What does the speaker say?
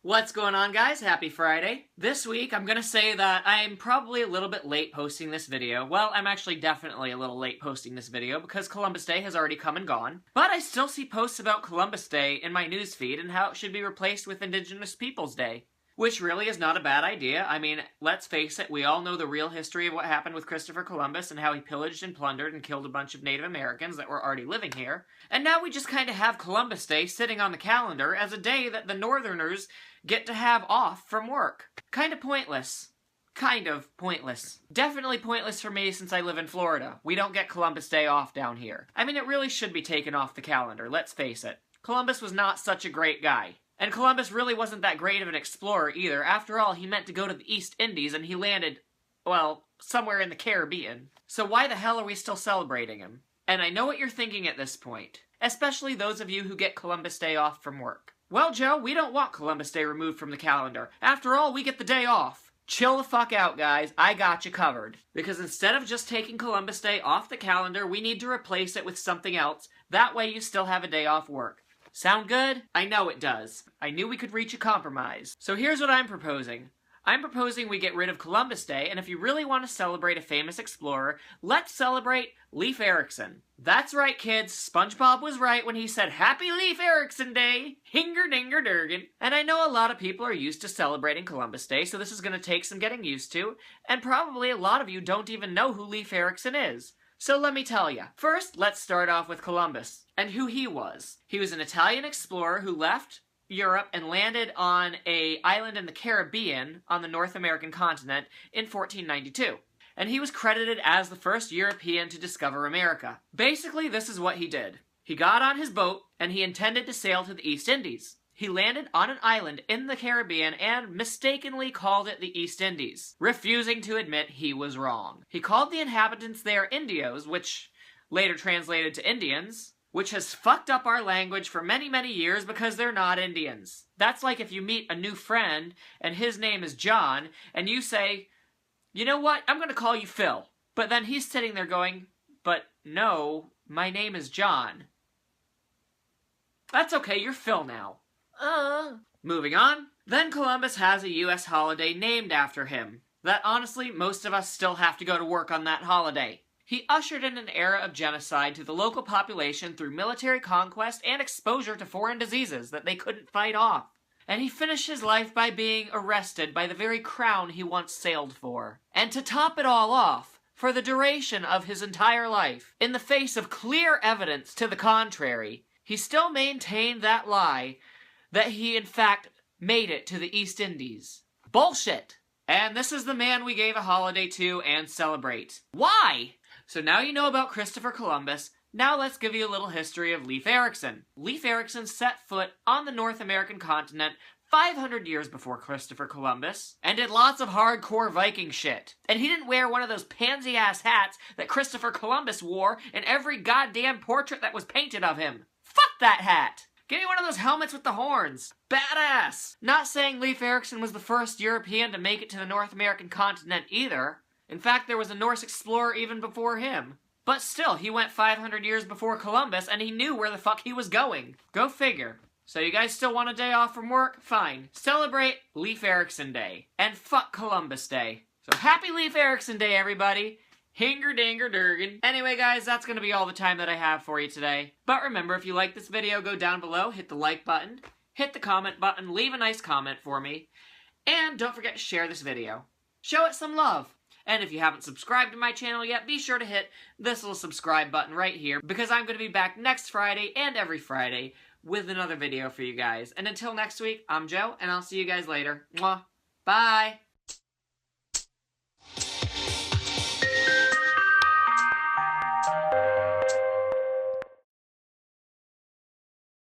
What's going on, guys? Happy Friday. This week, I'm gonna say that I'm probably a little bit late posting this video. Well, I'm actually definitely a little late posting this video because Columbus Day has already come and gone. But I still see posts about Columbus Day in my newsfeed and how it should be replaced with Indigenous Peoples Day. Which really is not a bad idea. I mean, let's face it, we all know the real history of what happened with Christopher Columbus and how he pillaged and plundered and killed a bunch of Native Americans that were already living here. And now we just kind of have Columbus Day sitting on the calendar as a day that the Northerners get to have off from work. Kind of pointless. Kind of pointless. Definitely pointless for me since I live in Florida. We don't get Columbus Day off down here. I mean, it really should be taken off the calendar, let's face it. Columbus was not such a great guy. And Columbus really wasn't that great of an explorer either. After all, he meant to go to the East Indies and he landed, well, somewhere in the Caribbean. So why the hell are we still celebrating him? And I know what you're thinking at this point. Especially those of you who get Columbus Day off from work. Well, Joe, we don't want Columbus Day removed from the calendar. After all, we get the day off. Chill the fuck out, guys. I got you covered. Because instead of just taking Columbus Day off the calendar, we need to replace it with something else. That way you still have a day off work. Sound good? I know it does. I knew we could reach a compromise. So here's what I'm proposing. I'm proposing we get rid of Columbus Day, and if you really want to celebrate a famous explorer, let's celebrate Leif Erikson. That's right, kids. SpongeBob was right when he said, Happy Leif Erikson Day! Hinger-dinger-durgan. And I know a lot of people are used to celebrating Columbus Day, so this is going to take some getting used to, and probably a lot of you don't even know who Leif Erikson is. So let me tell you. First, let's start off with Columbus, and who he was. He was an Italian explorer who left Europe and landed on an island in the Caribbean on the North American continent in 1492. And he was credited as the first European to discover America. Basically, this is what he did. He got on his boat, and he intended to sail to the East Indies. He landed on an island in the Caribbean and mistakenly called it the East Indies, refusing to admit he was wrong. He called the inhabitants there Indios, which later translated to Indians, which has fucked up our language for many, many years because they're not Indians. That's like if you meet a new friend and his name is John, and you say, you know what, I'm going to call you Phil. But then he's sitting there going, but no, my name is John. That's okay, you're Phil now. Moving on. Then Columbus has a U.S. holiday named after him. That honestly, most of us still have to go to work on that holiday. He ushered in an era of genocide to the local population through military conquest and exposure to foreign diseases that they couldn't fight off. And he finished his life by being arrested by the very crown he once sailed for. And to top it all off, for the duration of his entire life, in the face of clear evidence to the contrary, he still maintained that lie that he, in fact, made it to the East Indies. Bullshit! And this is the man we gave a holiday to and celebrate. Why? So now you know about Christopher Columbus, now let's give you a little history of Leif Erikson. Leif Erikson set foot on the North American continent 500 years before Christopher Columbus, and did lots of hardcore Viking shit. And he didn't wear one of those pansy-ass hats that Christopher Columbus wore in every goddamn portrait that was painted of him. Fuck that hat! Give me one of those helmets with the horns. Badass! Not saying Leif Erikson was the first European to make it to the North American continent either. In fact, there was a Norse explorer even before him. But still, he went 500 years before Columbus, and he knew where the fuck he was going. Go figure. So you guys still want a day off from work? Fine. Celebrate Leif Erikson Day. And fuck Columbus Day. So happy Leif Erikson Day, everybody. Hinger-dinger-durgan. Anyway, guys, that's going to be all the time that I have for you today. But remember, if you like this video, go down below, hit the like button, hit the comment button, leave a nice comment for me, and don't forget to share this video. Show it some love. And if you haven't subscribed to my channel yet, be sure to hit this little subscribe button right here, because I'm going to be back next Friday and every Friday with another video for you guys. And until next week, I'm Joe, and I'll see you guys later. Mwah. Bye!